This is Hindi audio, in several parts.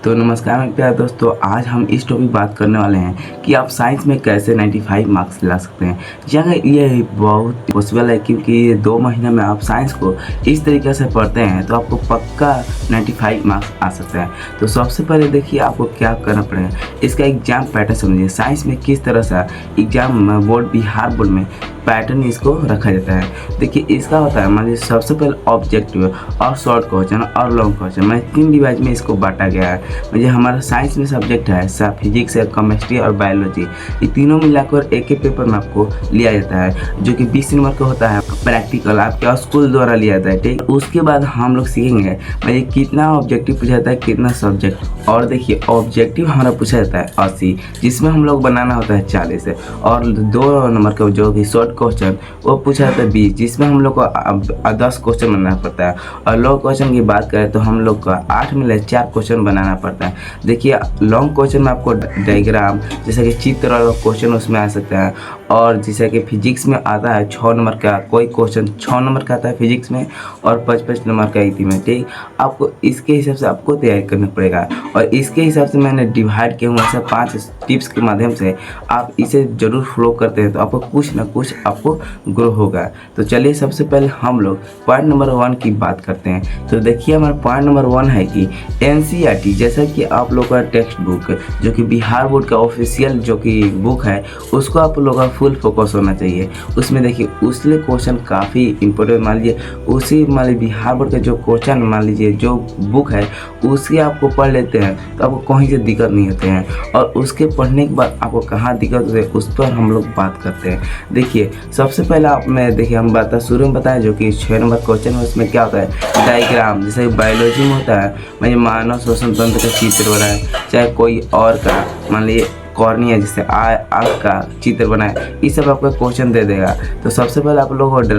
तो नमस्कार मेरे प्यारे दोस्तों, आज हम इस टॉपिक बात करने वाले हैं कि आप साइंस में कैसे 95 मार्क्स ला सकते हैं। अगर ये बहुत पॉसिबल है क्योंकि ये 2 महीने में आप साइंस को इस तरीके से पढ़ते हैं तो आपको पक्का 95 मार्क्स आ सकता है। तो सबसे पहले देखिए आपको क्या करना पड़ेगा, इसका एग्जाम पैटर्न समझिए। साइंस में किस तरह से एग्जाम बोर्ड बिहार बोर्ड में पैटर्न इसको रखा जाता है। देखिए इसका होता है, मान लीजिए सबसे पहले ऑब्जेक्टिव और शॉर्ट क्वेश्चन और लॉन्ग क्वेश्चन में 3 डिवाइज में इसको बांटा गया है। मुझे हमारा साइंस में सब्जेक्ट है फिजिक्स है, केमिस्ट्री और बायोलॉजी, ये तीनों मिलाकर एक ही पेपर में आपको लिया जाता है जो कि 20 नंबर का होता है। प्रैक्टिकल आपके स्कूल द्वारा लिया जाता है, ठीक। उसके बाद हम लोग सीखेंगे मुझे कितना ऑब्जेक्टिव पूछा जाता है, कितना सब्जेक्ट। और देखिए ऑब्जेक्टिव हमारा पूछा जाता है 80, जिसमें हम लोग बनाना होता है 40 और 2 नंबर का जो कि शॉर्ट क्वेश्चन वो पूछा जाता है 20, जिसमें हम लोग को 10 क्वेश्चन बनाना पड़ता है। और लॉन्ग क्वेश्चन की बात करें तो हम लोग को 8 में 4 क्वेश्चन बनाना पड़ता है। देखिए लॉन्ग क्वेश्चन में आपको डायग्राम जैसे कि चित्र वाला क्वेश्चन उसमें आ सकता है। और जैसे कि फिजिक्स में आता है 6 नंबर का कोई क्वेश्चन, 6 नंबर का आता है फिजिक्स में और 5-5 नंबर का इति में, ठीक। आपको इसके हिसाब से आपको तैयारी करना पड़ेगा और इसके हिसाब से मैंने डिवाइड किया हुआ है 5 टिप्स के माध्यम से। आप इसे ज़रूर फॉलो करते हैं तो आपको कुछ ना कुछ आपको ग्रो होगा। तो चलिए सबसे पहले हम लोग पॉइंट नंबर 1 की बात करते हैं। तो देखिए हमारा पॉइंट नंबर 1 है कि NCERT जैसा कि आप लोग का टेक्स्ट बुक जो कि बिहार बोर्ड का ऑफिशियल जो कि बुक है उसको आप लोगों का फुल फोकस होना चाहिए। उसमें देखिए उसके क्वेश्चन काफ़ी इंपॉर्टेंट, मान लीजिए उसी मान लीजिए बिहार बोर्ड का जो क्वेश्चन मान लीजिए जो बुक है उसकी आपको पढ़ लेते हैं तो आपको कहीं से दिक्कत नहीं होते हैं। और उसके पढ़ने के बाद आपको कहाँ दिक्कत होती है उस पर हम लोग बात करते हैं। देखिए सबसे पहला आप में देखिए हम शुरू में बताएं जो कि 6 नंबर क्वेश्चन है उसमें क्या होता है डायग्राम, जैसे बायोलॉजी में होता है मैं मानव श्वसन तंत्र का चित्र बनाए, चाहे कोई और का मान लीजिए कॉर्निया जिससे आँख का चित्र बनाए, ये सब आपको क्वेश्चन दे देगा। तो सबसे पहले आप लोग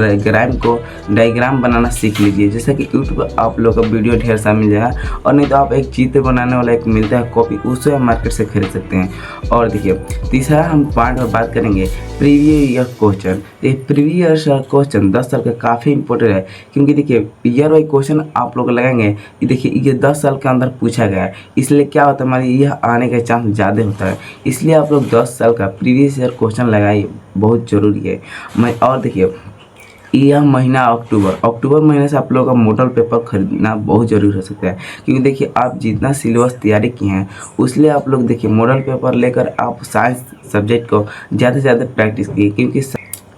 डायग्राम बनाना सीख लीजिए, जैसे कि यूट्यूब पर आप लोग का वीडियो ढेर सारा मिल जाएगा। और नहीं तो आप एक चित्र बनाने वाला एक मिलता है कॉपी, उससे आप मार्केट से खरीद सकते हैं। और देखिए तीसरा हम पॉइंट पर बात करेंगे प्रीवियस ईयर क्वेश्चन। ये प्रीवियस ईयर क्वेश्चन 10 साल का काफ़ी इंपॉर्टेंट है क्योंकि देखिए ईयर वाइज क्वेश्चन आप लोग लगाएंगे कि देखिए ये 10 साल के अंदर पूछा गया है, इसलिए क्या होता है हमारे यह आने का चांस ज़्यादा होता है। इसलिए आप लोग 10 साल का प्रीवियस ईयर क्वेश्चन लगाइए, बहुत ज़रूरी है। और देखिए यह महीना अक्टूबर महीने से आप लोगों का मॉडल पेपर खरीदना बहुत ज़रूरी हो सकता है क्योंकि देखिए आप जितना सिलेबस तैयारी किए हैं उसलिए आप लोग देखिए मॉडल पेपर लेकर आप साइंस सब्जेक्ट को ज़्यादा से ज़्यादा प्रैक्टिस कीजिए। क्योंकि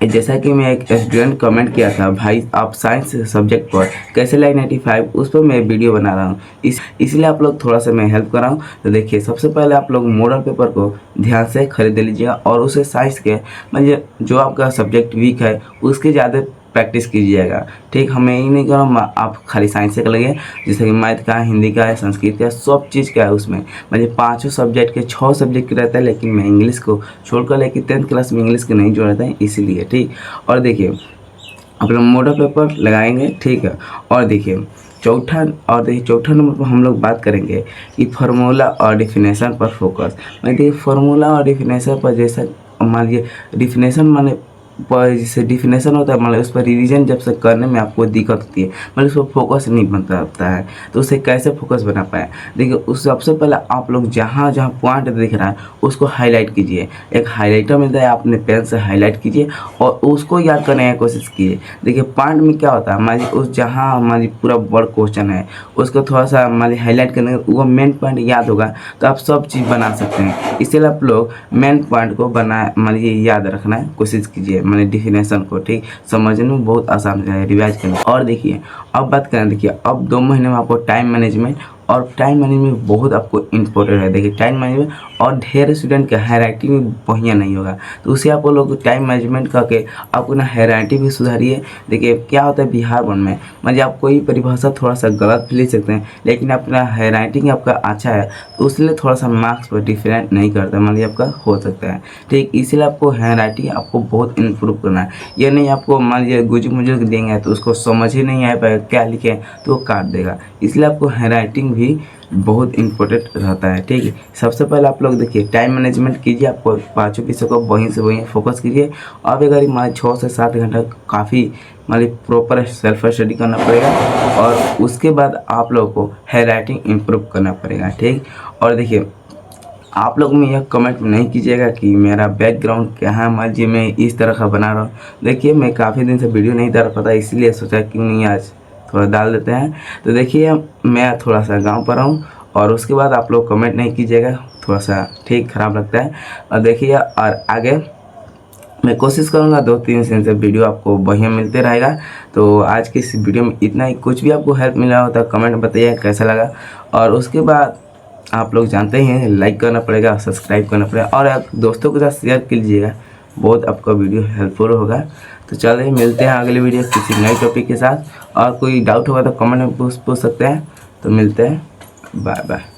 जैसा कि मैं एक स्टूडेंट कमेंट किया था भाई आप साइंस सब्जेक्ट पर कैसे लाए 95, उस पर मैं वीडियो बना रहा हूँ, इसलिए आप लोग थोड़ा सा मैं हेल्प कर रहा हूँ। तो देखिए सबसे पहले आप लोग मॉडल पेपर को ध्यान से खरीद लीजिएगा और उसे साइंस के मतलब जो आपका सब्जेक्ट वीक है उसके ज़्यादा प्रैक्टिस कीजिएगा, ठीक। हमें यही नहीं करो आप खाली साइंस से कर लगे, जैसे कि मैथ का है, हिंदी का है, संस्कृत का, सब चीज़ का है। उसमें मतलब 5 सब्जेक्ट के 6 सब्जेक्ट के रहता है, लेकिन मैं इंग्लिश को छोड़कर लेकिन 10th क्लास में इंग्लिश के नहीं जोड़ता है इसीलिए, ठीक। और देखिए अपना मॉडल पेपर लगाएंगे, ठीक है। और देखिए चौथा नंबर पर हम लोग बात करेंगे कि फार्मूला और डिफिनेशन पर फोकस। मैं देखिए फार्मूला और डिफिनेशन पर जैसा मान लीजिए डिफिनेशन माने पर जैसे डिफिनेशन होता है मतलब उस पर रिवीजन जब से करने में आपको दिक्कत होती है, मतलब उस पर फोकस नहीं बनता होता है, तो उसे कैसे फोकस बना पाए। देखिए उस सबसे पहले आप लोग जहाँ जहाँ पॉइंट दिख रहा है उसको हाईलाइट कीजिए, एक हाईलाइटर मिलता है अपने पेन से हाईलाइट कीजिए और उसको याद करने की कोशिश कीजिए। देखिए पॉइंट में क्या होता है हमारी उस जहाँ हमारी पूरा बड़ा क्वेश्चन है उसको थोड़ा सा हमारी हाईलाइट करने वो मेन पॉइंट याद होगा तो आप सब चीज़ बना सकते हैं। इसलिए आप लोग मेन पॉइंट को मानिए याद रखना है कोशिश कीजिए, मैंने डिफिनेशन को, ठीक। समझने में बहुत आसान है रिवाइज करना। और देखिए अब बात करें, देखिए अब 2 महीने में आपको टाइम मैनेजमेंट बहुत आपको इम्पोर्टेंट है। देखिए टाइम मैनेजमेंट और ढेर स्टूडेंट का हैंडराइटिंग भी बढ़िया नहीं होगा, तो उसे आप लोग टाइम मैनेजमेंट करके आप अपना हैंडराइटिंग भी सुधारिए। देखिए क्या होता है बिहार बोर्ड में मतलब आप कोई परिभाषा थोड़ा सा गलत लिख सकते हैं लेकिन अपना हैंडराइटिंग आपका अच्छा है तो उसलिए थोड़ा सा मार्क्स पर डिफरेंट नहीं करता, मान लीजिए आपका हो सकता है, ठीक। इसलिए आपको हैंडराइटिंग आपको बहुत इम्प्रूव करना है। यह नहीं आपको मान लीजिए गुजर मुजर देंगे तो उसको समझ ही नहीं आ पाएगा क्या लिखे तो वो काट देगा, इसलिए आपको हैंडराइटिंग टाइमिंग भी बहुत इम्पोर्टेंट रहता है। ठीक है, सबसे पहले आप लोग देखिए टाइम मैनेजमेंट कीजिए, आपको पाँचों विषय को वहीं से वहीं फोकस कीजिए। अब अगर मान 6 से 7 घंटा काफ़ी मतलब प्रॉपर सेल्फ स्टडी करना पड़ेगा, और उसके बाद आप लोगों को हैंड राइटिंग इम्प्रूव करना पड़ेगा। ठीक, और देखिए आप लोग में यह कमेंट नहीं कीजिएगा कि मेरा बैकग्राउंड क्या है, मान जी मैं इस तरह का बना रहा हूँ। देखिए मैं काफ़ी दिन से वीडियो नहीं डाल पाता, इसलिए सोचा क्यों नहीं आज थोड़ा डाल देते हैं। तो देखिए मैं थोड़ा सा गांव पर हूँ, और उसके बाद आप लोग कमेंट नहीं कीजिएगा, थोड़ा सा ठीक ख़राब लगता है। और देखिए और आगे मैं कोशिश करूँगा 2-3 दिन से वीडियो आपको बढ़िया मिलते रहेगा। तो आज की इस वीडियो में इतना ही। कुछ भी आपको हेल्प मिला हो तो कमेंट बताइए कैसा लगा, और उसके बाद आप लोग जानते ही हैं लाइक करना पड़ेगा, सब्सक्राइब करना पड़ेगा, और आप दोस्तों के साथ शेयर कीजिएगा, बहुत आपका वीडियो हेल्पफुल होगा। तो चलिए मिलते हैं अगले वीडियो किसी नए टॉपिक के साथ, और कोई डाउट होगा तो कमेंट में पूछ सकते हैं। तो मिलते हैं, बाय बाय।